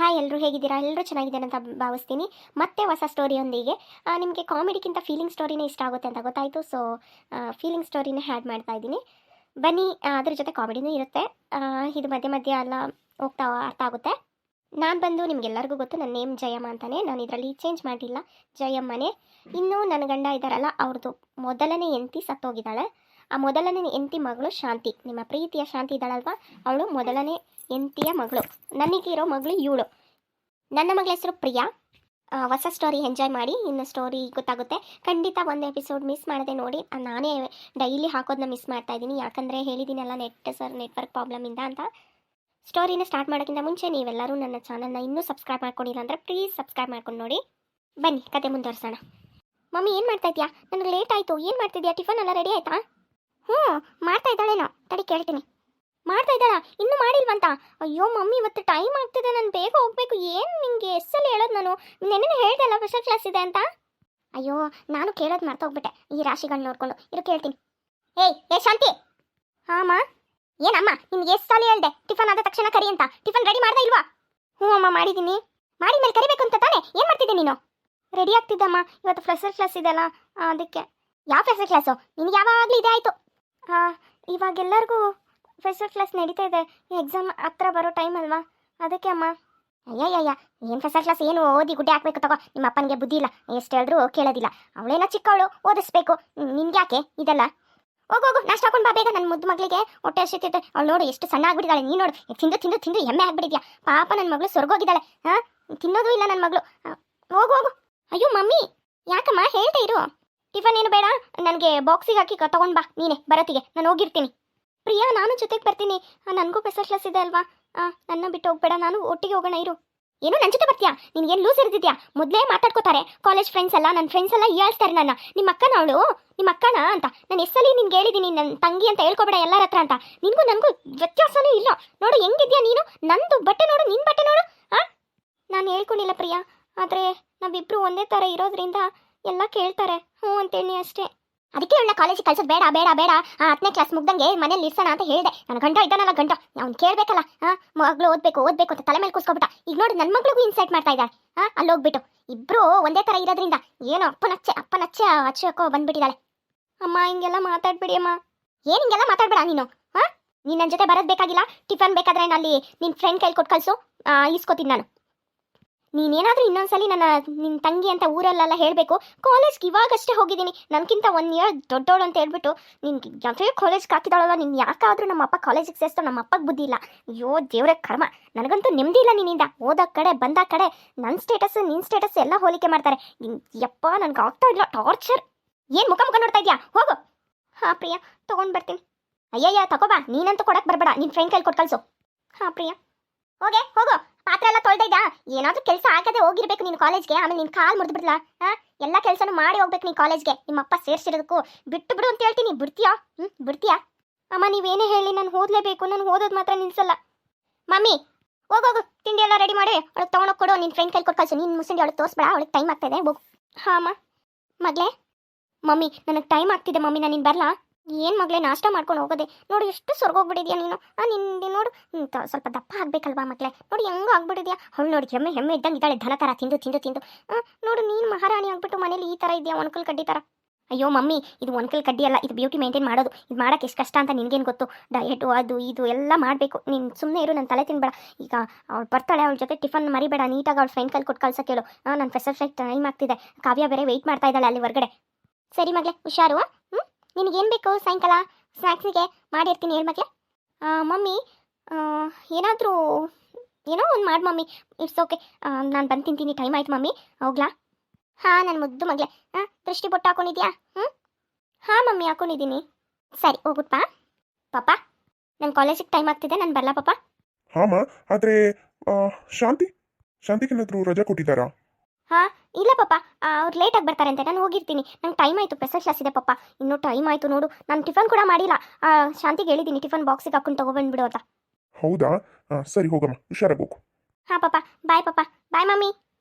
Hi ಎಲ್ಲರೂ ಹೇಗಿದ್ದೀರಾ? ಎಲ್ಲರೂ ಚೆನ್ನಾಗಿದ್ದಾರೆ ಅಂತ ಭಾವಿಸ್ತೀನಿ. ಮತ್ತೆ ಹೊಸ ಸ್ಟೋರಿಯೊಂದಿಗೆ ನಿಮಗೆ ಕಾಮಿಡಿಗಿಂತ ಫೀಲಿಂಗ್ ಸ್ಟೋರಿನೇ ಇಷ್ಟ ಆಗುತ್ತೆ ಅಂತ ಗೊತ್ತಾಯಿತು. ಸೊ, ಫೀಲಿಂಗ್ ಸ್ಟೋರಿನೇ ಆ್ಯಡ್ ಮಾಡ್ತಾ ಇದ್ದೀನಿ. ಬನ್ನಿ, ಅದ್ರ ಜೊತೆ ಕಾಮಿಡಿನೂ ಇರುತ್ತೆ. ಇದು ಮಧ್ಯೆ ಮಧ್ಯೆ ಎಲ್ಲ ಹೋಗ್ತಾ ಅರ್ಥ ಆಗುತ್ತೆ. ನಾನು ಬಂದು ನಿಮಗೆಲ್ಲರಿಗೂ ಗೊತ್ತು, ನನ್ನ ನೇಮ್ ಜಯಮ್ಮ ಅಂತಲೇ. ನಾನು ಇದರಲ್ಲಿ ಚೇಂಜ್ ಮಾಡಿಲ್ಲ, ಜಯಮ್ಮನೇ. ಇನ್ನು ನನ್ನ ಗಂಡ ಇದ್ದಾರಲ್ಲ, ಅವ್ರದ್ದು ಮೊದಲನೇ ಹೆಂಡತಿ ಸತ್ತೋಗಿದ್ದಾಳೆ. ಆ ಮೊದಲನೇ ಹೆಂಡತಿ ಮಗಳು ಶಾಂತಿ, ನಿಮ್ಮ ಪ್ರೀತಿಯ ಶಾಂತಿ ಇದ್ದಾಳಲ್ವ, ಅವಳು ಮೊದಲನೇ ಹೆಂಡತಿಯ ಮಗಳು. ನನಗಿರೋ ಮಗಳು ಇವಳು. ನನ್ನ ಮಗಳ ಹೆಸರು ಪ್ರಿಯಾ. ಹೊಸ ಸ್ಟೋರಿ ಎಂಜಾಯ್ ಮಾಡಿ. ಇನ್ನು ಸ್ಟೋರಿ ಗೊತ್ತಾಗುತ್ತೆ ಖಂಡಿತ. ಒಂದು ಎಪಿಸೋಡ್ ಮಿಸ್ ಮಾಡದೆ ನೋಡಿ. ನಾನೇ ಡೈಲಿ ಹಾಕೋದನ್ನ ಮಿಸ್ ಮಾಡ್ತಾ ಇದ್ದೀನಿ, ಯಾಕಂದರೆ ಹೇಳಿದ್ದೀನಲ್ಲ ನೆಟ್ವರ್ಕ್ ಪ್ರಾಬ್ಲಮಿಂದ ಅಂತ. ಸ್ಟೋರಿನ ಸ್ಟಾರ್ಟ್ ಮಾಡೋಕ್ಕಿಂತ ಮುಂಚೆ ನೀವೆಲ್ಲರೂ ನನ್ನ ಚಾನಲ್ನ ಇನ್ನೂ ಸಬ್ಸ್ಕ್ರೈಬ್ ಮಾಡ್ಕೊಂಡಿಲ್ಲ ಅಂದರೆ ಪ್ಲೀಸ್ ಸಬ್ಸ್ಕ್ರೈಬ್ ಮಾಡ್ಕೊಂಡು ನೋಡಿ. ಬನ್ನಿ ಕತೆ ಮುಂದುವರ್ಸೋಣ. ಮಮ್ಮಿ ಏನು ಮಾಡ್ತಾ ಇದೆಯಾ? ನನಗೆ ಲೇಟ್ ಆಯಿತು. ಏನು ಮಾಡ್ತಿದ್ಯಾ? ಟಿಫನ್ ಎಲ್ಲ ರೆಡಿ ಆಯಿತಾ? ಮಾಡ್ತಾ ಇದ್ದಾಳೇನೋ, ತಡಿ ಕೇಳ್ತೀನಿ. ಮಾಡ್ತಾ ಇದ್ದಾಳಾ? ಇನ್ನೂ ಮಾಡಿಲ್ವಂತ? ಅಯ್ಯೋ ಮಮ್ಮಿ, ಇವತ್ತು ಟೈಮ್ ಆಗ್ತಿದೆ, ನಾನು ಬೇಗ ಹೋಗಬೇಕು. ಏನು ನಿಂಗೆ ಎಷ್ಟಲ್ಲಿ ಹೇಳೋದು? ನಾನು ನೆನ್ನೆ ಹೇಳ್ದಲ್ಲ ಸ್ಪೆಷಲ್ ಕ್ಲಾಸ್ ಇದೆ ಅಂತ. ಅಯ್ಯೋ, ನಾನು ಕೇಳೋದು ಮರ್ತೋಗ್ಬಿಟ್ಟೆ. ಈ ರಾಶಿಗಳನ್ನ ನೋಡ್ಕೊಂಡು ಇರೋ ಕೇಳ್ತೀನಿ. ಏ ಶಾಂತಿ. ಹಾಂ ಏನಮ್ಮ, ನಿನ್ಗೆ ಎಷ್ಟು ಸಾಲ ಹೇಳ್ದೆ ಟಿಫನ್ ಆದ ತಕ್ಷಣ ಕರಿ ಅಂತ? ಟಿಫನ್ ರೆಡಿ ಮಾಡ್ತಾ ಇಲ್ವಾ? ಹ್ಞೂ ಅಮ್ಮ, ಮಾಡಿದ್ದೀನಿ. ಮಾಡಿದ್ಮೇಲೆ ಕರಿಬೇಕು ಅಂತ ತಾನೇ? ಏನು ಮಾಡ್ತಿದ್ದೆ ನೀನು? ರೆಡಿ ಆಗ್ತಿದ್ದಮ್ಮ, ಇವತ್ತು ಫ್ರೆಷರ್ ಕ್ಲಾಸ್ ಇದೆಯಲ್ಲ ಅದಕ್ಕೆ. ಯಾವ ಫ್ರೆಷರ್ ಕ್ಲಾಸು? ನಿನಗೆ ಯಾವಾಗಲೂ ಇದೇ ಆಯಿತು. ಇವಾಗೆಲ್ಲರಿಗೂ ಫ್ರೆಷರ್ ಕ್ಲಾಸ್ ನಡೀತಾ ಇದೆ. ಎಕ್ಸಾಮ್ ಹತ್ರ ಬರೋ ಟೈಮ್ ಅಲ್ವಾ, ಅದಕ್ಕೆ ಅಮ್ಮ. ಅಯ್ಯಯ್ಯ, ಏನು ಫ್ರೆಷರ್ ಕ್ಲಾಸ್? ಏನು ಓದಿ ಗುಡ್ಡೆ ಹಾಕ್ಬೇಕು ತಗೋ. ನಿಮ್ಮ ಅಪ್ಪನಿಗೆ ಬುದ್ಧಿ ಇಲ್ಲ, ಎಷ್ಟು ಹೇಳಿದ್ರು ಕೇಳೋದಿಲ್ಲ. ಅವಳೇನೋ ಚಿಕ್ಕವಳು, ಓದಿಸ್ಬೇಕು. ನಿನ್ಗೆ ಯಾಕೆ ಇದೆಲ್ಲ? ಹೋಗು ನಾಷ್ಟ ಹಾಕೊಂಡು ಬಾ ಬೇಗ. ನನ್ನ ಮುದ್ದು ಮಗಳಿಗೆ ಹೊಟ್ಟೆ ಹಸಿತೈತೆ. ಅವಳು ನೋಡು ಎಷ್ಟು ಸಣ್ಣ ಆಗ್ಬಿಟ್ಟಿದ್ದಾಳೆ. ನೀನು ನೋಡು, ತಿಂದು ತಿಂದು ತಿಂದು ಎಮ್ಮೆ ಆಗ್ಬಿಟ್ಟಿದ್ಯಾ. ಪಾಪ ನನ್ನ ಮಗಳು ಸ್ವರ್ಗೋಗಿದ್ದಾಳೆ. ತಿನ್ನೋದು ಇಲ್ಲ ನನ್ನ ಮಗಳು. ಹೋಗು. ಅಯ್ಯೋ ಮಮ್ಮಿ, ಯಾಕಮ್ಮ? ಹೇಳ್ತಾ ಇರು. ಟಿಫನ್ ಏನು ಬೇಡ, ನನಗೆ ಬಾಕ್ಸಿಗೆ ಹಾಕಿ ತಗೊಂಡು ಬಾ ನೀನೆ ಬರತ್ತಿಗೆ. ನಾನು ಹೋಗಿರ್ತೀನಿ. ಪ್ರಿಯಾ, ನಾನು ಜೊತೆಗೆ ಬರ್ತೀನಿ. ನನಗೂ ಸ್ಪೆಷಲ್ ಕ್ಲಾಸ್ ಇದೆ ಅಲ್ವಾ. ನನ್ನ ಬಿಟ್ಟು ಹೋಗ್ಬೇಡ, ನಾನು ಒಟ್ಟಿಗೆ ಹೋಗೋಣ ಇರು. ಏನು ನನ್ನ ಜೊತೆ ಬರ್ತೀಯಾ? ನಿನಗೇನು ಲೂಸ್ ಇರ್ತಿದ್ಯಾ? ಮೊದಲೇ ಮಾತಾಡ್ಕೋತಾರೆ ಕಾಲೇಜ್ ಫ್ರೆಂಡ್ಸ್ ಎಲ್ಲ. ನನ್ನ ಫ್ರೆಂಡ್ಸ್ ಎಲ್ಲ ಹೇಳ್ತಾರೆ ನಿಮ್ಮ ಅಕ್ಕನ, ಅವಳು ನಿಮ್ಮ ಅಕ್ಕನ ಅಂತ. ನಾನು ಎಷ್ಟಲ್ಲಿ ನಿನ್ಗೆ ಹೇಳಿದ್ದೀನಿ ನನ್ನ ತಂಗಿ ಅಂತ ಹೇಳ್ಕೊಬೇಡ ಎಲ್ಲರ ಹತ್ರ ಅಂತ. ನಿನಗೂ ನನಗೂ ವ್ಯತ್ಯಾಸನೂ ಇಲ್ಲ. ನೋಡು ಹೆಂಗಿದ್ಯಾ ನೀನು. ನಂದು ಬಟ್ಟೆ ನೋಡು, ನಿನ್ನ ಬಟ್ಟೆ ನೋಡು. ನಾನು ಹೇಳ್ಕೊಂಡಿಲ್ಲ ಪ್ರಿಯಾ, ಆದರೆ ನಾವಿಬ್ಬರು ಒಂದೇ ಥರ ಇರೋದ್ರಿಂದ ಎಲ್ಲ ಕೇಳ್ತಾರೆ. ಹ್ಞೂ ಅಂತೇಳಿ ಅಷ್ಟೇ. ಅದಕ್ಕೆ ಅವಳನ್ನ ಕಾಲೇಜಿಗೆ ಕಳ್ಸೋದು ಬೇಡ ಬೇಡ ಬೇಡ. 10ನೇ ಕ್ಲಾಸ್ ಮುಗ್ದಂಗೆ ಮನೇಲಿ ಇರ್ಸೋಣ ಅಂತ ಹೇಳಿದೆ. ನನ್ನ ಗಂಟ ಇದ್ದಾನಲ್ಲ, ಗಂಟ ಅವ್ನು ಕೇಳಬೇಕಲ್ಲ. ಮಗಳು ಓದಬೇಕು ಅಂತ ತಲೆ ಮೇಲೆ ಕೂಸ್ಕೊಬಿಟ್ಟ. ಈಗ ನೋಡಿ ನನ್ನ ಮಗಳಿಗೂ ಇನ್ಸೈಟ್ ಮಾಡ್ತಾ ಇದ್ದಾಳೆ. ಅಲ್ಲಿ ಹೋಗ್ಬಿಟ್ಟು ಇಬ್ಬರು ಒಂದೇ ಥರ ಇರೋದ್ರಿಂದ ಏನೋ ಅಪ್ಪನಚ್ಚೆ ಹಚ್ಚೋ ಬಂದ್ಬಿಟ್ಟಿದ್ದಾಳೆ. ಅಮ್ಮ, ಹಿಂಗೆಲ್ಲ ಮಾತಾಡ್ಬಿಡಿ ಅಮ್ಮ. ಏನು ಹಿಂಗೆಲ್ಲ ಮಾತಾಡ್ಬೇಡ ನೀನು. ನೀನು ನನ್ನ ಜೊತೆ ಬರೋದು ಬೇಕಾಗಿಲ್ಲ. ಟಿಫನ್ ಬೇಕಾದ್ರೆ ಅಲ್ಲಿ ನಿನ್ನ ಫ್ರೆಂಡ್ ಕೈಲಿ ಕೊಟ್ಟು ಕಳಿಸು, ಇಸ್ಕೋತೀನಿ ನಾನು. ನೀನೇನಾದರೂ ಇನ್ನೊಂದ್ಸಲಿ ನಿನ್ನ ತಂಗಿ ಅಂತ ಊರಲ್ಲೆಲ್ಲ ಹೇಳಬೇಕು. ಕಾಲೇಜ್ಗೆ ಇವಾಗಷ್ಟೇ ಹೋಗಿದ್ದೀನಿ, ನನಗಿಂತ 1 ಇಯರ್ ದೊಡ್ಡವಳು ಅಂತ ಹೇಳ್ಬಿಟ್ಟು ನಿನ್ಗೆ ಯಾವುದೇ ಕಾಲೇಜ್ಗೆ ಹಾಕಿದಾಳಲ್ಲ. ನೀನು ಯಾಕಾದರೂ ನಮ್ಮ ಅಪ್ಪ ಕಾಲೇಜಿಗೆ ಸೇರಿಸ್ತು, ನಮ್ಮ ಅಪ್ಪಗೆ ಬುದ್ಧಿ ಇಲ್ಲ. ಅಯ್ಯೋ ದೇವ್ರೆ ಕರ್ಮ, ನನಗಂತೂ ನೆಮ್ಮದಿ ಇಲ್ಲ ನಿನ್ನಿಂದ. ಓದೋ ಕಡೆ ಬಂದ ಕಡೆ ನನ್ನ ಸ್ಟೇಟಸ್ ನಿನ್ನ ಸ್ಟೇಟಸ್ ಎಲ್ಲ ಹೋಲಿಕೆ ಮಾಡ್ತಾರೆ. ಯಪ್ಪ, ನನಗೆ ಆಗ್ತಾ ಇಲ್ಲ, ಟಾರ್ಚರ್. ಏನು ಮುಖ ನೋಡ್ತಾ ಇದೆಯಾ? ಹೋಗು. ಹಾಂ ಪ್ರಿಯಾ, ತೊಗೊಂಡು ಬರ್ತೀನಿ. ಅಯ್ಯಯ್ಯ ತಗೋಬಾ, ನೀನಂತೂ ಕೊಡಕ್ಕೆ ಬರಬೇಡ. ನಿನ್ನ ಫ್ರೆಂಡ್ ಕೈಲಿ ಕೊಟ್ಟು ಕಳಿಸು. ಹಾಂ ಪ್ರಿಯಾ. ಹೋಗು. ಪಾತ್ರೆ ಎಲ್ಲ ತೊಳ್ದೈದಾ? ಏನಾದರೂ ಕೆಲಸ ಆಗದೆ ಹೋಗಿರ್ಬೇಕು ನೀನು ಕಾಲೇಜ್ಗೆ. ಆಮೇಲೆ ನಿನ್ನ ಕಾಲು ಮುರಿದ್ಬಿಡ್ಲಾ? ಎಲ್ಲ ಕೆಲಸನೂ ಮಾಡಿ ಹೋಗ್ಬೇಕು ನೀನು ಕಾಲೇಜ್ಗೆ. ನಿಮ್ಮಪ್ಪ ಸೇರಿಸಿರೋದಕ್ಕೂ ಬಿಟ್ಟು ಬಿಡು ಅಂತ ಹೇಳ್ತೀನಿ. ಬಿಡ್ತೀಯಾ? ಅಮ್ಮ, ನೀವೇನೇ ಹೇಳಿ ನಾನು ಓದಲೇಬೇಕು. ನಾನು ಓದೋದು ಮಾತ್ರ ನಿಲ್ಲಿಸಲ್ಲ. ಮಮ್ಮಿ, ಹೋಗು. ತಿಂಡಿ ಎಲ್ಲ ರೆಡಿ ಮಾಡಿ ಅವಳಿಗೆ ತೊಗೊಂಡೋಗಿ ಕೊಡು. ನಿನ್ನ ಫ್ರೆಂಡ್ ಕೈಲಿ ಕೊಟ್ಟು ಕಳಿಸು. ನೀನು ಮುಸ್ಸಂಡಿ ಅವಳಿಗೆ ತೋರಿಸ್ಬೇಡ, ಅವಳಿಗೆ ಟೈಮ್ ಆಗ್ತಾಯಿದೆ. ಹೋಗು. ಹಾಂ ಅಮ್ಮ. ಮಗಳೇ, ಮಮ್ಮಿ ನನಗೆ ಟೈಮ್ ಆಗ್ತಿದೆ ಮಮ್ಮಿ, ನಾನು ನೀನು ಬರಲಾ? ಏನು ಮಗಳೇ, ನಾಷ್ಟ ಮಾಡ್ಕೊಂಡು ಹೋಗೋದೆ. ನೋಡು ಎಷ್ಟು ಸ್ವರ್ಗೋಗ್ಬಿಟ್ಟಿದ್ಯಾ ನೀನು. ನಿಂದು ನೋಡು, ಸ್ವಲ್ಪ ದಪ್ಪ ಆಗಬೇಕಲ್ವಾ ಮಗಳೇ. ನೋಡಿ ಹೆಂಗೂ ಆಗ್ಬಿಟ್ಟಿದ್ಯಾ. ಅವಳು ನೋಡಿ ಹೆಮ್ಮೆ ಇದ್ದಂಗೆ ಇದ್ದಾಳೆ, ದನ ಥರ ತಿಂದು. ನೋಡು, ನೀನು ಮಹಾರಾಣಿ ಆಗ್ಬಿಟ್ಟು ಮನೇಲಿ ಈ ಥರ ಇದೆಯಾ, ಒಣಕಲ್ ಕಡ್ಡಿ ಥರ. ಅಯ್ಯೋ ಮಮ್ಮಿ, ಇದು ಒಣಕಲ್ ಕಡ್ಡಿ ಅಲ್ಲ, ಇದು ಬ್ಯೂಟಿ ಮೇಂಟೈನ್ ಮಾಡೋದು. ಇದು ಮಾಡೋಕ್ಕೆ ಎಷ್ಟು ಕಷ್ಟ ಅಂತ ನಿನಗೇನು ಗೊತ್ತು? ಡಯಟು ಅದು ಇದು ಎಲ್ಲ ಮಾಡಬೇಕು. ನೀನು ಸುಮ್ಮನೆ ಇರು, ನನ್ನ ತಲೆ ತಿನ್ಬೇಡ. ಈಗ ಅವಳು ಬರ್ತಾಳೆ, ಅವಳ ಜೊತೆ ಟಿಫನ್ ಮರಿಬೇಡ. ನೀಟಾಗಿ ಅವಳು ಫ್ರೆಂಡ್ ಕೈಲಿ ಕೊಟ್ಟು ಕಳ್ಸೋಕೆ ಹೇಳು. ನನ್ನ ಫ್ರೆಶರ್ ಫ್ಲೈಟ್ ಟೈಮ್ ಆಗ್ತಿದೆ. ಕಾವ್ಯ ಬೇರೆ ವೆಯ್ಟ್ ಮಾಡ್ತಾ ಇದ್ದಾಳೆ ಅಲ್ಲಿ ಹೊರಗಡೆ. ಸರಿ ಮಗಳೇ, ಹುಷಾರು. ನಿನಗೇನು ಬೇಕು ಸಾಯಂಕಾಲ ಸ್ನ್ಯಾಕ್ಸಿಗೆ ಮಾಡಿರ್ತೀನಿ, ಹೇಳಿ ಮಗಳೇ. ಮಮ್ಮಿ, ಏನೋ ಒಂದು ಮಾಡಿ ಮಮ್ಮಿ. ಇಟ್ಸ್ ಓಕೆ, ನಾನು ಬಂದು ತಿಂತೀನಿ. ಟೈಮ್ ಆಯ್ತು ಮಮ್ಮಿ, ಹೋಗ್ಲಾ? ಹಾಂ ನನ್ನ ಮುದ್ದು ಮಗಳೇ. ದೃಷ್ಟಿ ಬೊಟ್ಟು ಹಾಕೊಂಡಿದ್ಯಾ? ಹಾಂ ಮಮ್ಮಿ, ಹಾಕೊಂಡಿದ್ದೀನಿ. ಸರಿ, ಹೋಗುತ್ತಾ ಪಾಪ? ನನ್ನ ಕಾಲೇಜಿಗೆ ಟೈಮ್ ಆಗ್ತಿದೆ, ನಾನು ಬರಲಾ ಪಾಪ? ಹಾಂ, ಆದರೆ ಶಾಂತಿಗೇನಾದರೂ ರಜೆ ಕೊಟ್ಟಿದ್ದಾರಾ? ಹಾಂ ಇಲ್ಲ ಪಾಪ, ಅವ್ರು ಲೇಟಾಗಿ ಬರ್ತಾರಂತೆ. ನಾನು ಹೋಗಿರ್ತೀನಿ. ನಂಗೆ ಟೈಮ್ ಆಯಿತು, ಸ್ಪೆಷಲ್ ಕ್ಲಾಸ್ ಇದೆ ಪಾಪ. ಇನ್ನೂ ಟೈಮ್ ಆಯಿತು ನೋಡು. ನಾನು ಟಿಫನ್ ಕೂಡ ಮಾಡಿಲ್ಲ. ಶಾಂತಿಗೆ ಹೇಳಿದ್ದೀನಿ ಟಿಫನ್ ಬಾಕ್ಸಿಗೆ ಹಾಕೊಂಡು ತೊಗೊಬಂದ್ಬಿಡು ಅಂತ. ಹೌದಾ? ಸರಿ, ಹೋಗಮ್ಮ, ಹುಷಾರಾಗಿ ಹೋಗು. ಹಾಂ ಪಾಪ, ಬಾಯ್ ಮಮ್ಮಿ.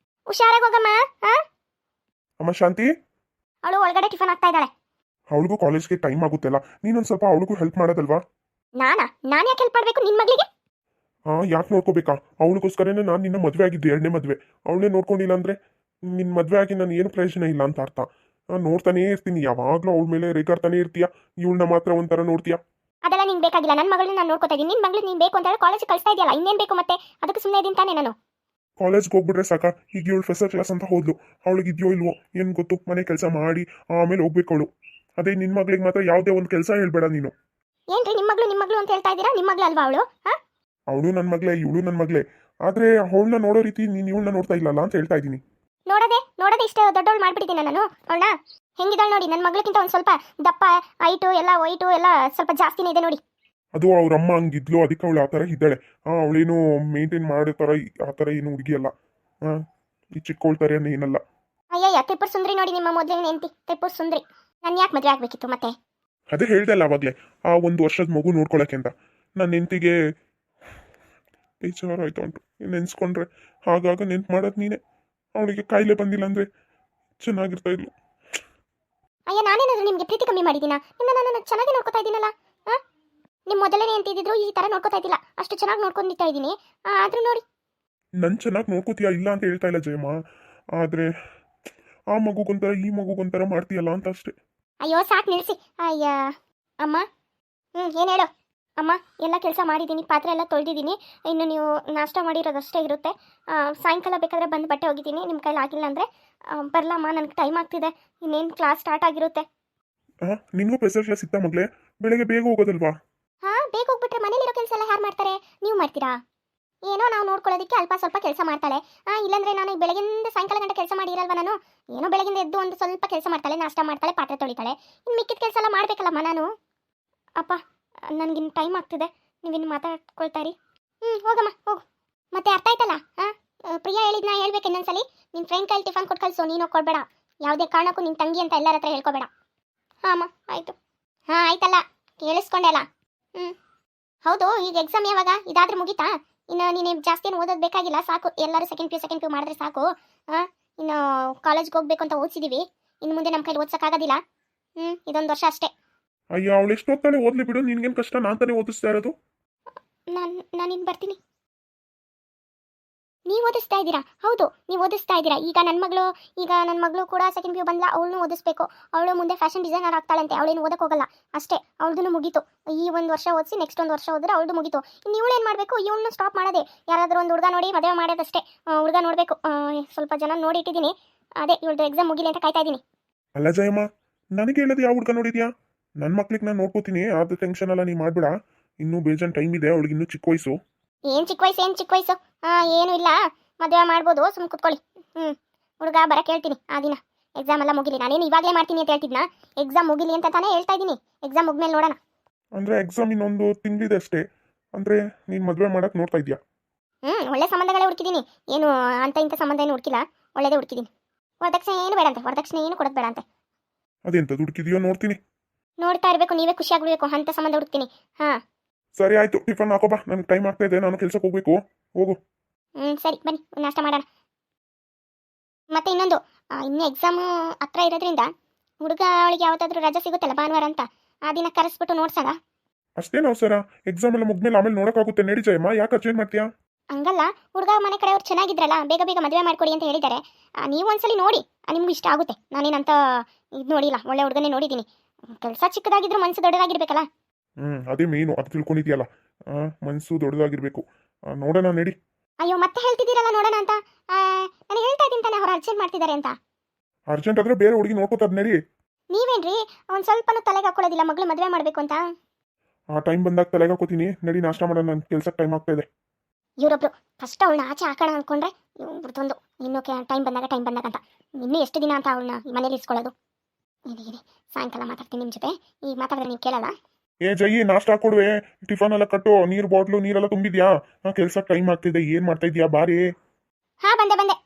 ಹುಷಾರಾಗಿ ಹೋಗಮ್ಮ. ಅಮ್ಮ ಶಾಂತಿ, ಅವಳು ಒಳಗಡೆ ಟಿಫನ್ ಆಗ್ತಾ ಇದ್ದಾಳೆ. ಅವಳಿಗೂ ಕಾಲೇಜ್ಗೆ ಟೈಮ್ ಆಗುತ್ತಲ್ಲ, ನೀನೊಂದು ಸ್ವಲ್ಪ ಅವಳಿಗೂ ಹೆಲ್ಪ್ ಮಾಡೋದಲ್ವಾ? ನಾನು ಯಾಕೆ ಹೆಲ್ಪ್ ಮಾಡಬೇಕು ನಿನ್ನ ಮಗಳಿಗೆ? ಯಾಕೆ ನೋಡ್ಕೋಬೇಕಾ? ಅವಳಿಗೋಸ್ಕರನೇ ನಾನು ನಿನ್ನ ಮದುವೆ ಆಗಿದ್ದೆ, ಎರಡನೇ ಮದುವೆ. ಅವಳನ್ನೇ ನೋಡ್ಕೊಂಡಿಲ್ಲ ಅಂದರೆ ನಿನ್ನ ಮದುವೆ ಆಗಿ ನಾನು ಏನು ಪ್ರಯೋಜನ ಇಲ್ಲ ಅಂತ ಅರ್ಥ. ನೋಡ್ತಾನೇ ಇರ್ತೀನಿ, ಯಾವಾಗಲೂ ಅವಳ ಮೇಲೆ ರೇಗಾಡ್ತಾನೆ ಇರ್ತೀಯ, ಇವಳನ್ನ ಮಾತ್ರ ಒಂಥರ ನೋಡ್ತೀಯ. ಅದೆಲ್ಲ ನಿಂಗೆ ಬೇಕಾಗಿಲ್ಲ. ನನ್ನ ಮಗಳನ್ನ ನಾನು ನೋಡ್ಕೊತಾ ಇದ್ದೀನಿ. ನಿನ್ನ ಮಗಳು ನೀನು ಬೇಕು ಅಂತ ಹೇಳಿ ಕಾಲೇಜಿಗೆ ಕಳಿಸ್ತಾ ಇದೆಯಲ್ಲ, ಇನ್ನೇನು ಬೇಕು ಮತ್ತೆ? ಅದಕ್ಕೆ ಸುಮ್ಮನೆ ಇದ್ದೀನಿ ತಾನೇ ನಾನು. ಕಾಲೇಜ್ಗೆ ಹೋಗ್ಬಿಟ್ರೆ ಸಾಕ? ಈಗ ಇವಳು ಫೆಸರ್ ಕ್ಲಾಸ್ ಅಂತ ಹೋದ್ಲು, ಅವಳಿಗೆ ಇದೆಯೋ ಇಲ್ವೋ ಏನು ಗೊತ್ತು, ಮನೆ ಕೆಲಸ ಮಾಡಿ ಆಮೇಲೆ ಹೋಗ್ಬೇಕು ಅವಳು. ಅದೇ ನಿನ್ನ ಮಗಳಿಗೆ ಮಾತ್ರ ಯಾವುದೇ ಒಂದು ಕೆಲಸ ಹೇಳ್ಬೇಡ ನೀನು. ಏನ್ರಿ ನಿಮ್ಮ ಮಗಳು ಅಂತ ಹೇಳ್ತಾ ಇದ್ದೀರಾ? ನಿಮ್ಮ ಮಗಳು ಅಲ್ವಾ ಅವಳು? ಹಾಂ, ಅವಳು ನನ್ನ ಮಗಳೇ, ಇವಳು ನನ್ನ ಮಗಳೇ. ಆದರೆ ಅವಳನ್ನ ನೋಡೋ ರೀತಿ ನೀನು ಇವಳನ್ನ ನೋಡ್ತಾ ಇಲ್ಲಲ್ಲ ಅಂತ ಹೇಳ್ತಾ ಇದ್ದೀನಿ. ನೋಡದೆ ಇಷ್ಟು ದೊಡ್ಡವಳು ಮಾಡ್ಬಿಟ್ಟಿದ್ದೀನಿ ನಾನು ಅವಳನ್ನ. ಹೆಂಗಿದ್ದಾಳೆ ನೋಡಿ, ನನ್ನ ಮಗಳಿಗಿಂತ ಒಂದು ಸ್ವಲ್ಪ ದಪ್ಪ, ಹೈಟು ಎಲ್ಲ ವೈಟು ಎಲ್ಲ ಸ್ವಲ್ಪ ಜಾಸ್ತಿನೇ ಇದೆ ನೋಡಿ. ಅದು ಅವ್ರ ಅಮ್ಮ ಹಂಗಿದ್ಲು, ಅದಕ್ಕೆ ಅವಳು ಆ ಥರ ಇದ್ದಾಳೆ. ಅವಳೇನು ಮೇಂಟೈನ್ ಮಾಡೋ ಥರ ಆ ಥರ ಏನು ಹುಡುಗಿಯಲ್ಲ. ಈ ಚಿಕ್ಕೋಳ್ತಾರೆ ಏನಲ್ಲ. ಅಯ್ಯಯ್ಯ, ತ್ರಿಪುರ ಸುಂದ್ರಿ ನೋಡಿ ನಿಮ್ಮ ಮೊದಲಿನ ಹೆಂಡತಿ, ತ್ರಿಪುರ ಸುಂದ್ರಿ. ನಾನು ಯಾಕೆ ಮದುವೆ ಆಗಬೇಕಿತ್ತು ಮತ್ತೆ? ಅದೇ ಹೇಳ್ದೆ ಅಲ್ಲ ಅವಾಗಲೇ, ಆ 1 ವರ್ಷದ ಮಗು ನೋಡ್ಕೊಳಕ್ಕೆ ಅಂತ. ನನ್ನ ಹೆಂಡತಿಗೆ ಬೇಜಾರಾಯ್ತು ಉಂಟು ನೆನ್ಸ್ಕೊಂಡ್ರೆ. ಆಗಾಗ ನೆನ್ಪು ಮಾಡೋದು ನೀನೆ. ಅವಳಿಗೆ ಕಾಯಿಲೆ ಬಂದಿಲ್ಲ ಅಂದರೆ ಚೆನ್ನಾಗಿರ್ತಾ ಇದ್ಲು. ಅಯ್ಯ, ನಾನೇನಾದ್ರೂ ನಿಮಗೆ ಪ್ರೀತಿ ಕಮ್ಮಿ ಮಾಡಿದ್ದೀನಾ? ನಾನು ಚೆನ್ನಾಗಿ ನೋಡ್ಕೊತಾ ಇದ್ದೀನಲ್ಲ. ಹಾಂ, ನಿಮ್ಮ ಮೊದಲನೇ ಅಂತಿದ್ರು ಈ ಥರ ನೋಡ್ಕೊತಾ ಇದ್ದಿಲ್ಲ, ಅಷ್ಟು ಚೆನ್ನಾಗಿ ನೋಡ್ಕೊಂಡಿರ್ತಾ ಇದ್ದೀನಿ. ಆದರೂ ನೋಡಿ. ನನ್ನ ಚೆನ್ನಾಗಿ ನೋಡ್ಕೋತೀಯ ಇಲ್ಲ ಅಂತ ಹೇಳ್ತಾ ಇಲ್ಲ ಜಯಮ್ಮ, ಆದರೆ ಆ ಮಗುಗೊಂಥರ ಈ ಮಗುಗೊಂಥರ ಮಾಡ್ತೀಯಲ್ಲ ಅಂತ ಅಷ್ಟೇ. ಅಯ್ಯೋ ಸಾಕು ನಿಲ್ಲಿಸಿ. ಅಯ್ಯ ಅಮ್ಮ, ಏನು ಹೇಳು ಅಮ್ಮ. ಎಲ್ಲ ಕೆಲಸ ಮಾಡಿದ್ದೀನಿ, ಪಾತ್ರೆ ಎಲ್ಲ ತೊಳೆದಿದ್ದೀನಿ. ಇನ್ನು ನೀವು ನಾಷ್ಟ ಮಾಡಿರೋದಷ್ಟೇ ಇರುತ್ತೆ. ಸಾಯಂಕಾಲ ಬೇಕಾದರೆ ಬಂದು ಬಟ್ಟೆ ಒಗಿತೀನಿ. ನಿಮ್ಮ ಕೈಲಿ ಆಗಿಲ್ಲ ಅಂದರೆ ಬರಲಮ್ಮ, ನನಗೆ ಟೈಮ್ ಆಗ್ತಿದೆ. ಇನ್ನೇನು ಕ್ಲಾಸ್ ಸ್ಟಾರ್ಟ್ ಆಗಿರುತ್ತೆ. ನಿನಗೂ ಪ್ರೆಸರ್ ಕ್ಲಾಸ್ ಇತ್ತ ಮಗಳೇ? ಬೆಳಗ್ಗೆ ಬೇಗ ಹೋಗೋದಲ್ವಾ? ಹಾಂ, ಬೇಗ ಹೋಗ್ಬಿಟ್ರೆ ಮನೇಲಿರೋ ಕೆಲಸ ಎಲ್ಲ ಯಾರು ಮಾಡ್ತಾರೆ? ನೀವು ಮಾಡ್ತೀರಾ? ಏನೋ ನಾವು ನೋಡ್ಕೊಳ್ಳೋದಕ್ಕೆ ಅಲ್ಪ ಸ್ವಲ್ಪ ಕೆಲಸ ಮಾಡ್ತಾಳೆ. ಇಲ್ಲಾಂದರೆ ನಾನು ಬೆಳಗಿಂದ ಸಾಯಂಕಾಲ ಗಂಟೆ ಕೆಲಸ ಮಾಡಿರಲ್ವ ನಾನು? ಏನೋ ಬೆಳಗಿಂದ ಎದ್ದು ಒಂದು ಸ್ವಲ್ಪ ಕೆಲಸ ಮಾಡ್ತಾಳೆ, ನಾಷ್ಟ ಮಾಡ್ತಾಳೆ, ಪಾತ್ರೆ ತೊಳಿತಾಳೆ. ಇನ್ನು ಮಿಕ್ಕಿದ ಕೆಲಸ ಎಲ್ಲ ಮಾಡಬೇಕಲ್ಲಮ್ಮ ನಾನು. ಅಪ್ಪ, ನನಗಿನ್ನು ಟೈಮ್ ಆಗ್ತಿದೆ, ನೀವಿನ್ನು ಮಾತಾಡ್ಕೊಳ್ತಾರಿ. ಹೋಗಮ್ಮ ಹೋಗು. ಮತ್ತೆ ಅರ್ಥ ಆಯ್ತಲ್ಲ? ಪ್ರಿಯಾ ಹೇಳಿದ್ನ ಹೇಳ್ಬೇಕು ಇನ್ನೊಂದ್ಸಲಿ. ನಿನ್ನ ಫ್ರೆಂಡ್ ಕೈಲಿ ಟಿಫನ್ ಕೊಟ್ಟು ಕಳಿಸು, ನೀನು ಕೊಡಬೇಡ. ಯಾವುದೇ ಕಾರಣಕ್ಕೂ ನಿನ್ನ ತಂಗಿ ಅಂತ ಎಲ್ಲರ ಹತ್ರ ಹೇಳ್ಕೊಬೇಡ. ಹಾಂ ಅಮ್ಮ, ಆಯಿತು. ಆಯ್ತಲ್ಲ, ಕೇಳಿಸ್ಕೊಂಡೆ ಅಲ್ಲ? ಹೌದು, ಈಗ ಎಕ್ಸಾಮ್ ಯಾವಾಗ? ಇದಾದ್ರೆ ಮುಗೀತಾ? ಇನ್ನು ನೀನು ಜಾಸ್ತಿ ಏನು ಓದೋದು ಬೇಕಾಗಿಲ್ಲ, ಸಾಕು. ಎಲ್ಲರೂ ಸೆಕೆಂಡ್ ಪಿ ಯು ಮಾಡಿದ್ರೆ ಸಾಕು. ಇನ್ನು ಕಾಲೇಜ್ಗೆ ಹೋಗ್ಬೇಕು ಅಂತ ಓದಿಸಿದ್ದೀವಿ. ಇನ್ನು ಮುಂದೆ ನಮ್ಮ ಕೈಲಿ ಓದ್ಸೋಕ್ಕಾಗೋದಿಲ್ಲ. ಇದೊಂದು ವರ್ಷ ಅಷ್ಟೇ. ಅಯ್ಯೋ, ಅವಳು ಎಷ್ಟು ಹೊತ್ತಾಳೆ ಓದ್ಲಿ ಬಿಡು, ನಿನ್ಗೇನು ಕಷ್ಟ? ನಾನು ತಾನೇ ಓದಿಸ್ತಾ ಇರೋದು. ನಾನಿನ್ನು ಬರ್ತೀನಿ. ನೀವು ಓದಿಸ್ತಾ ಇದ್ದೀರಾ? ಹೌದು, ನೀವು ಓದಿಸ್ತಾ ಇದ್ದೀರಾ. ಈಗ ನನ್ನ ಮಗಳು ಕೂಡ ಸೆಕೆಂಡ್ ಪಿ ಯು ಬಂದ್ಲ, ಅವಳನ್ನು ಓದಿಸ್ಬೇಕು. ಅವಳು ಮುಂದೆ ಫ್ಯಾಷನ್ ಡಿಸೈನರ್ ಆಗ್ತಾಳಂತೆ. ಅವಳೇನು ಓದಕ್ಕೆ ಹೋಗಲ್ಲ ಅಷ್ಟೇ, ಅವಳದೂ ಮುಗೀತು. ಈ ಒಂದು ವರ್ಷ ಓದಿಸಿ ನೆಕ್ಸ್ಟ್ ಒಂದು ವರ್ಷ ಓದಿದ್ರೆ ಅವಳದು ಮುಗೀತು. ಇನ್ನು ಇವಳೇನು ಮಾಡಬೇಕು? ಇವಳನ್ನು ಸ್ಟಾಪ್ ಮಾಡೋದೆ. ಯಾರಾದರೂ ಒಂದು ಹುಡುಗ ನೋಡಿ ಮದುವೆ ಮಾಡೋದಷ್ಟೇ. ಹುಡುಗ ನೋಡಬೇಕು, ಸ್ವಲ್ಪ ಜನ ನೋಡಿ ಇಟ್ಟಿದ್ದೀನಿ. ಅದೇ ಇವಳದು ಎಕ್ಸಾಮ್ ಮುಗಿಲಿ ಅಂತ ಕಾಯ್ತಾ ಇದ್ದೀನಿ. ಅಲ್ಲ ಜಯಮ್ಮ, ನನಗೆ ಹೇಳೋದು ಯಾವ ಹುಡುಗ ನೋಡಿದ್ಯಾ? ನನ್ನ ಮಕ್ಳಿಗೆ ನಾನು ನೋಡ್ಕೋತೀನಿ, ಅದು ಟೆನ್ಷನ್ ಎಲ್ಲ ನೀ ಮಾಡಬೇಡ. ಇನ್ನೂ ಬೇಜಾನ್ ಟೈಮ್ ಇದೆ, ಅವಳಿಗೆ ಇನ್ನೂ ಚಿಕ್ಕ ವಯಸ್ಸು. ಏನು ಚಿಕ್ಕ ವಯಸ್ಸು? ಏನೂ ಇಲ್ಲ, ಮದುವೆ ಮಾಡ್ಬೋದು, ಸುಮ್ಮನೆ ಕುತ್ಕೊಳ್ಳಿ. ಹುಡುಗ ಬರಕ್ಕೆ ಹೇಳ್ತೀನಿ ಆ ದಿನ. ಎಕ್ಸಾಮ್ ಎಲ್ಲ ಮುಗಿಲಿ. ನಾನೇನು ಇವಾಗಲೇ ಮಾಡ್ತೀನಿ ಅಂತ ಹೇಳ್ತಿದ್ನಾ? ಎಕ್ಸಾಮ್ ಮುಗಿಲಿ ಅಂತ ತಾನೇ ಹೇಳ್ತಾ ಇದ್ದೀನಿ. ಎಕ್ಸಾಮ್ ಮುಗ್ಮೇಲೆ ನೋಡೋಣ. ಅಂದರೆ ಎಕ್ಸಾಮ್ ಇನ್ನೊಂದು ತಿಂಗಳಿದೆ ಅಷ್ಟೇ. ಅಂದರೆ ನೀನು ಮದುವೆ ಮಾಡಕ್ಕೆ ನೋಡ್ತಾ ಇದೆಯಾ? ಒಳ್ಳೆ ಸಂಬಂಧಗಳೇ ಹುಡುಕಿದ್ದೀನಿ. ಏನು ಅಂತ ಇಂಥ ಸಂಬಂಧ ಏನು ಹುಡುಕಿಲ್ಲ, ಒಳ್ಳೇದೇ ಹುಡುಕಿದ್ದೀನಿ. ವರದಕ್ಷಿಣೆ ಏನು ಬೇಡ ಅಂತೆ, ವರದಕ್ಷಿಣೆ ಏನು ಕೊಡೋದು ಬೇಡ ಅಂತೆ. ಅದೆಂತ ಹುಡುಕಿದೆಯೋ ನೋಡ್ತೀನಿ. ನೋಡ್ತಾ ಇರಬೇಕು, ನೀವೇ ಖುಷಿಯಾಗಿರ್ಬೇಕು ಅಂತ ಸಂಬಂಧ ಹುಡುಕ್ತೀನಿ. ಸರಿ ಆಯಿತು, ಟಿಫನ್ ಹಾಕೋಬಾ, ನನಗೆ ಟೈಮ್ ಆಗ್ತಾ ಇದೆ, ನಾನು ಕೆಲಸಕ್ಕೆ ಹೋಗ್ಬೇಕು. ಹೋಗು. ಸರಿ, ಬನ್ನಿ ನಾಷ್ಟ ಮಾಡೋಣ. ಮತ್ತೆ ಇನ್ನೊಂದು, ಇನ್ನೂ ಎಕ್ಸಾಮು ಹತ್ರ ಇರೋದ್ರಿಂದ ಹುಡುಗ ಅವಳಿಗೆ ಯಾವತ್ತಾದ್ರೂ ರಜೆ ಸಿಗುತ್ತಲ್ಲ ಭಾನುವಾರ ಅಂತ, ಆ ದಿನ ಕರೆಸ್ಬಿಟ್ಟು ನೋಡ್ಸಲ್ಲ. ಅಷ್ಟೇನು ಅವಸರ? ಎಕ್ಸಾಮ್ ಎಲ್ಲ ಮುಗ್ಮೇಲೆ ಆಮೇಲೆ ನೋಡೋಕ್ಕಾಗುತ್ತೆ, ನಡಿ ಜಯಮ್ಮ, ಯಾಕೆ ಅರ್ಜೆಂಟ್ ಮಾಡ್ತೀಯಾ? ಹಂಗಲ್ಲ, ಹುಡುಗ ಮನೆ ಕಡೆಯವ್ರು ಚೆನ್ನಾಗಿದ್ರಲ್ಲ, ಬೇಗ ಬೇಗ ಮದುವೆ ಮಾಡ್ಕೊಡಿ ಅಂತ ಹೇಳಿದ್ದಾರೆ. ನೀವು ಒಂದ್ಸಲಿ ನೋಡಿ, ನಿಮ್ಗೆ ಇಷ್ಟ ಆಗುತ್ತೆ. ನಾನೇನಂತ ಇದು ನೋಡಿಲ್ಲ, ಒಳ್ಳೆ ಹುಡುಗನೇ ನೋಡಿದ್ದೀನಿ. ಕೆಲಸ ಚಿಕ್ಕದಾಗಿದ್ರು ಮನಸ್ಸು ದೊಡ್ಡದಾಗಿರ್ಬೇಕಲ್ಲ. ಅದೇ ಮೇನು, ಅದು ತಿಳ್ಕೊಂಡಿದ್ಯಲ್ಲ, ಮನಸ್ಸು ದೊಡ್ಡದಾಗಿರ್ಬೇಕು. ನೋಡೋಣ ನಡಿ. ಅಯ್ಯೋ, ಮತ್ತೆ ಹೇಳ್ತಿದ್ದೀರಲ್ಲ ನೋಡೋಣ ಅಂತ. ನಾನು ಹೇಳ್ತಾ ಇದ್ದೀನಿ ತಾನೆ, ಅವ್ರು ಅರ್ಜೆಂಟ್ ಮಾಡ್ತಿದ್ದಾರೆ ಅಂತ. ಅರ್ಜೆಂಟ್ ಆದ್ರೆ ಬೇರೆ ಹುಡುಗಿ ನೋಡ್ಕೋತಾರೆ, ನಡಿ. ನೀವೇನ್ರಿ ಒಂದು ಸ್ವಲ್ಪನೂ ತಲೆಗೆ ಹಾಕೊಳ್ಳೋದಿಲ್ಲ ಮಗಳು ಮದುವೆ ಮಾಡಬೇಕು ಅಂತ? ಆ ಟೈಮ್ ಬಂದಾಗ ತಲೆಗೆ ಹಾಕೋತೀನಿ, ನಡಿ ನಾಷ್ಟ ಮಾಡೋಣ, ನನ್ನ ಕೆಲಸಕ್ಕೆ ಟೈಮ್ ಆಗ್ತಾ ಇದೆ. ಇವರೊಬ್ರು ಫಸ್ಟ್ ಅವಳನ್ನ ಆಚೆ ಹಾಕೋಣ ಅಂದ್ಕೊಂಡ್ರೆ ಇವ್ರದ್ದೊಂದು ಇನ್ನೂ ಟೈಮ್ ಬಂದಾಗ ಅಂತ. ಇನ್ನೂ ಎಷ್ಟು ದಿನ ಅಂತ ಅವಳನ್ನ ಮನೇಲಿ ಇಸ್ಕೊಳ್ಳೋದು? ಇರಿ ಸಾಯಂಕಾಲ ಮಾತಾಡ್ತೀನಿ ನಿಮ್ಮ ಜೊತೆ. ಈಗ ಮಾತಾಡಿದ್ರೆ ನೀವು ಕೇಳಲ್ಲ. ಏ ಜಯಿ, ನಾಷ್ಟ ಹಾಕೊಡುವೆ, ಟಿಫನ್ ಎಲ್ಲ ಕಟ್ಟು, ನೀರು ಬಾಟ್ಲು ನೀರೆಲ್ಲ ತುಂಬಿದ್ಯಾ? ಕೆಲಸಕ್ಕೆ ಟೈಮ್ ಆಗ್ತಿದೆ, ಏನು ಮಾಡ್ತಾ ಇದೀಯಾ? ಬಾರಿ. ಬಂದೆ.